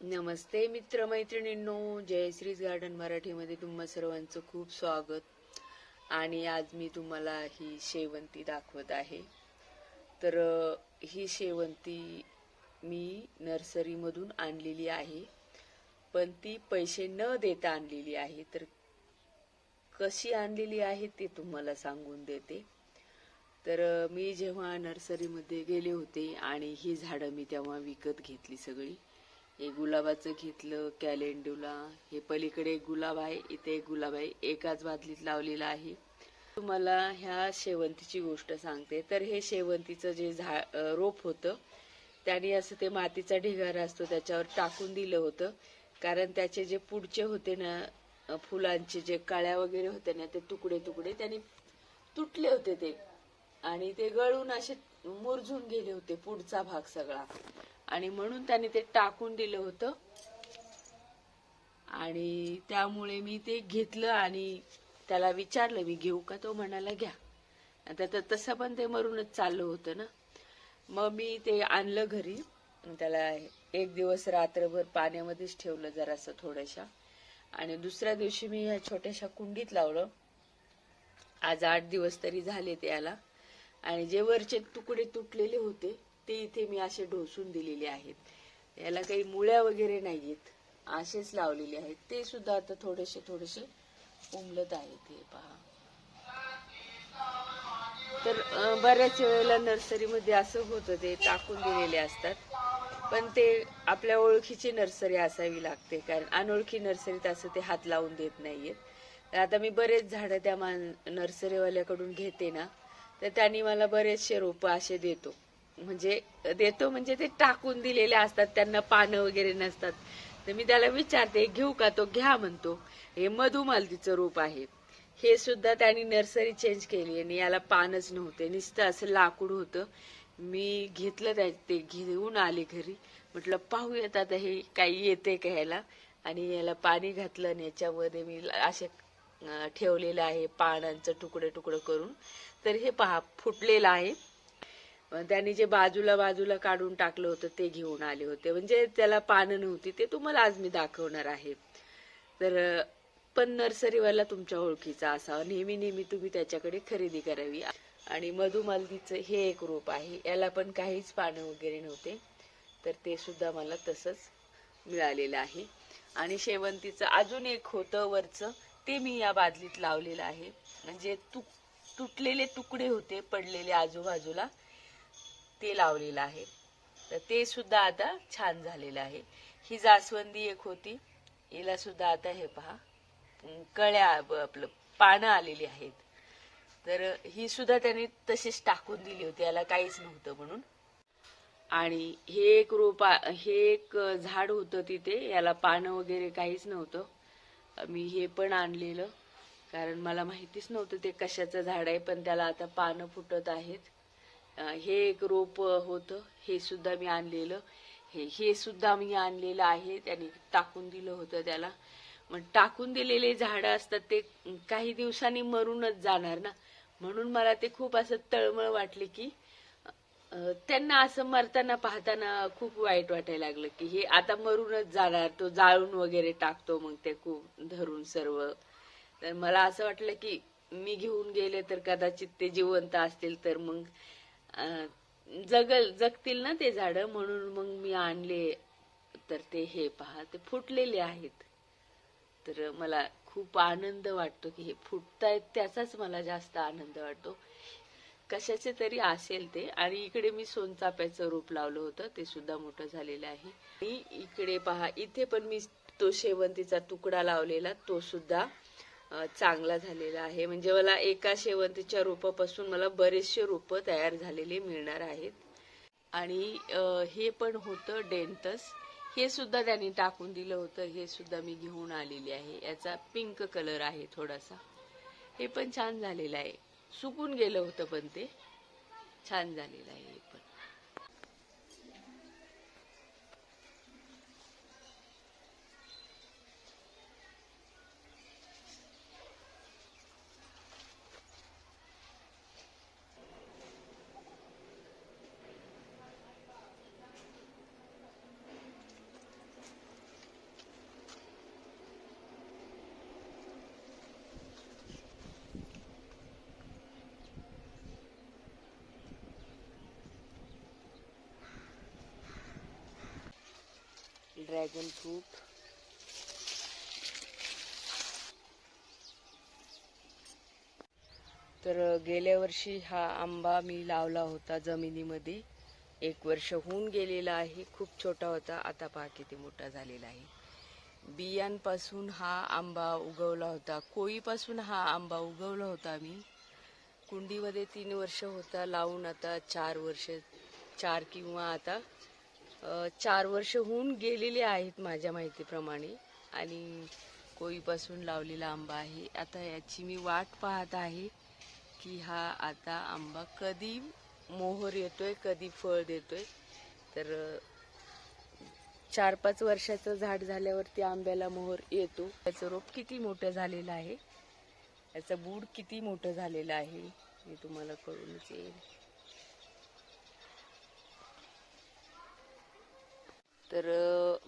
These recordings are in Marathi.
नमस्ते मित्रमैत्रिणींनो, जयश्रीज गार्डन मराठीमध्ये तुम्हा सर्वांचं खूप स्वागत. आणि आज मी तुम्हाला ही शेवंती दाखवत आहे. तर ही शेवंती मी नर्सरीमधून आणलेली आहे, पण ती पैसे न देता आणलेली आहे. तर कशी आणलेली आहे ते तुम्हाला सांगून देते. तर मी जेव्हा नर्सरीमध्ये गेले होते आणि ही झाडं मी तेव्हा विकत घेतली सगळी. हे गुलाबाचं घेतलं, कॅलेंडुला, हे पलीकडे एक गुलाब आहे, इथे एक गुलाब आहे, एकाच बादलीत लावलेला आहे. तुम्हाला ह्या शेवंतीची गोष्ट सांगते. तर हे शेवंतीचं जे रोप होतं, त्याने असं ते मातीचा ढिगारा असतो त्याच्यावर टाकून दिलं होतं, कारण त्याचे जे पुढचे होते ना फुलांचे जे कळ्या वगैरे होते ना, ते तुकडे तुकडे त्याने तुटले होते ते, आणि ते गळून असे मुरझून गेले होते पुढचा भाग सगळा, आणि म्हणून त्याने ते टाकून दिलं होतं. आणि त्यामुळे मी ते घेतलं आणि त्याला विचारलं मी घेऊ का, तो म्हणाला घ्या. आता तर तसं पण ते मरूनच चाललं होतं ना. मग मी ते आणलं घरी, त्याला एक दिवस रात्रभर पाण्यामध्येच ठेवलं जरासं थोड्याशा, आणि दुसऱ्या दिवशी मी ह्या छोट्याशा कुंडीत लावलं. आज 8 दिवस तरी झाले त्याला. आणि जे वरचे तुकडे तुटलेले होते ते इथे मी असे ढोसून दिलेले आहेत. याला काही मुळ्या वगैरे नाहीयेत, असेच लावलेले आहेत. ते सुद्धा आता थोडेसे थोडेसे उमलत आहेत, हे पहा. तर बऱ्याच वेळेला नर्सरीमध्ये असं होतं, ते टाकून दिलेले असतात, पण ते आपल्या ओळखीची नर्सरी असावी लागते, कारण अनोळखी नर्सरीत असं ते हात लावून देत नाहीयेत. तर आता मी बरेच झाडं त्या नर्सरीवाल्याकडून घेते ना, तर त्यांनी मला बरेचसे रोपं असे म्हणजे ते टाकून दिलेले असतात, त्यांना पानं वगैरे नसतात. तर मी त्याला विचारते घेऊ का, तो घ्या म्हणतो. हे मधुमालतीचं रोप आहे. हे सुद्धा त्यांनी नर्सरी चेंज केली आणि याला पानच नव्हते, नुसतं असं लाकूड होतं. मी घेतलं, ते घेऊन आले घरी. म्हटलं पाहूयात आता हे काही येते का ह्याला. आणि याला पाणी घातलं आणि याच्यामध्ये मी असे ठेवलेलं आहे पानांचं तुकडे तुकडे करून. तर हे पहा फुटलेलं आहे. त्यांनी जे बाजूला काढून टाकलं होतं ते घेऊन आले होते, म्हणजे त्याला पानं नव्हती. ते तुम्हाला आज मी दाखवणार आहे. तर पण नर्सरीवाला तुमच्या ओळखीचा असावा, नेहमी नेहमी तुम्ही त्याच्याकडे खरेदी करावी. आणि मधुमालतीचं हे एक रोप आहे, याला पण काहीच पानं वगैरे नव्हते, तर ते सुद्धा मला तसंच मिळालेलं आहे. आणि शेवंतीचं अजून एक होतं वरचं, ते मी या बादलीत लावलेलं आहे. म्हणजे तुटलेले तुकडे होते पडलेले आजूबाजूला, ते लावलेलं आहे. तर ते सुद्धा आता छान झालेलं आहे. ही जास्वंदी एक होती, हिला सुद्धा आता हे पहा कळ्या आपलं पानं आलेली आहेत. तर ही सुद्धा त्यांनी तशीच टाकून दिली होती, याला काहीच नव्हतं म्हणून. आणि हे एक झाड होतं तिथे, याला पानं वगैरे काहीच नव्हतं. मी हे पण आणलेलं, कारण मला माहितीच नव्हतं ते कशाचं झाड आहे, पण त्याला आता पानं फुटत आहेत. हे एक रोप होतं, हे सुद्धा मी आणलेलं. हे सुद्धा मी आणलेलं आहे, त्यांनी टाकून दिलं होतं त्याला. मग टाकून दिलेले झाडं असतात ते काही दिवसांनी मरूनच जाणार ना, म्हणून मला ते खूप असं तळमळ वाटली की त्यांना असं मरताना पाहताना खूप वाईट वाटायला लागलं की हे आता मरूनच जाणार. तो जाळून वगैरे टाकतो मग ते खूप धरून सर्व. तर मला असं वाटलं की मी घेऊन गेले तर कदाचित ते जिवंत असतील तर मग जगतील ना ते झाड, म्हणून मग मी आणले. तर ते हे पहा ते फुटलेले आहेत. तर मला खूप आनंद वाटतो की हे फुटतायत, त्याचाच मला जास्त आनंद वाटतो. कशाचे तरी असेल ते. आणि इकडे मी सोनचाफ्याचं रोप लावलं होतं, ते सुद्धा मोठं झालेलं आहे. आणि इकडे पहा, इथे पण मी तो शेवंतीचा तुकडा लावलेला, तो सुद्धा चांगला झालेला आहे. म्हणजे मला एका शेवंतीच्या रोपापासून मला बरेचसे रोप तयार झालेले मिळणार आहेत. आणि हे पण होतं डेंटस, हे सुद्धा त्यांनी टाकून दिलं होतं. हे सुद्धा मी घेऊन आलेली आहे. याचा पिंक कलर आहे थोडासा. हे पण छान झालेलं आहे. सुकून गेलं होतं पण ते छान झालेलं आहे हे पण. Dragon fruit. तर गेल्या वर्षी हा आंबा मी लावला होता जमिनीमध्ये. 1 वर्ष होऊन गेलेला आहे. खूप छोटा होता, आता पहा किती मोठा झालेला आहे. बियांपासून हा आंबा उगवला होता, कोळीपासून हा आंबा उगवला होता मी. कुंडीमध्ये 3 वर्ष होता लावून, आता 4 वर्ष, 4 किंवा आता 4 वर्ष होऊन गेलेले आहेत माझ्या माहितीप्रमाणे. आणि कोळीपासून लावलेला आंबा आहे. आता याची मी वाट पाहत आहे की हा आता आंबा कधी मोहर येतोय, कधी फळ देतोय. तर 4-5 वर्षाचं झाड झाल्यावरती आंब्याला मोहर येतो. त्याचं रोप किती मोठं झालेलं आहे, याचं बूड किती मोठं झालेलं आहे हे तुम्हाला कळूनच येईल. तर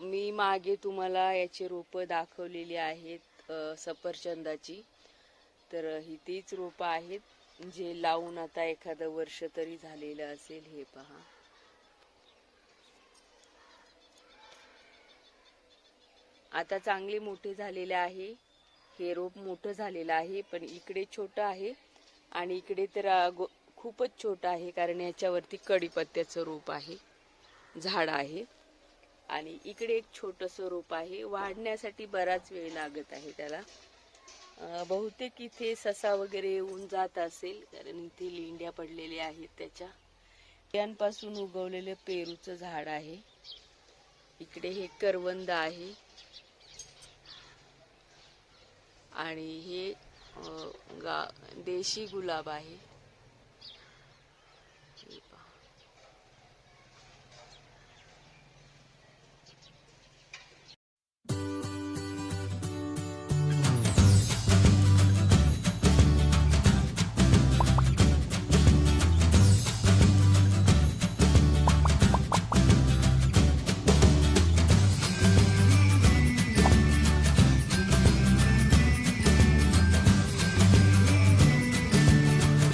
मी मागे तुम्हाला याची रोपं दाखवलेली आहेत सफरचंदाची. तर ही तीच रोपं आहेत जे लावून आता एखादं वर्ष तरी झालेलं असेल. हे पहा, आता चांगले मोठे झालेले आहे. हे रोप मोठं झालेलं आहे, पण इकडे छोटं आहे आणि इकडे तर खूपच छोटं आहे, कारण याच्यावरती कढीपत्त्याचं रोप आहे, झाड आहे. आणि इकडे एक छोटंसं रोप आहे. वाढण्यासाठी बराच वेळ लागत आहे त्याला. बहुतेक इथे ससा वगैरे येऊन जात असेल, कारण इथे लेंड्या पडलेल्या आहेत त्याच्या. बियांपासून उगवलेलं पेरूचं झाड आहे. इकडे हे करवंद आहे आणि हे देशी गुलाब आहे.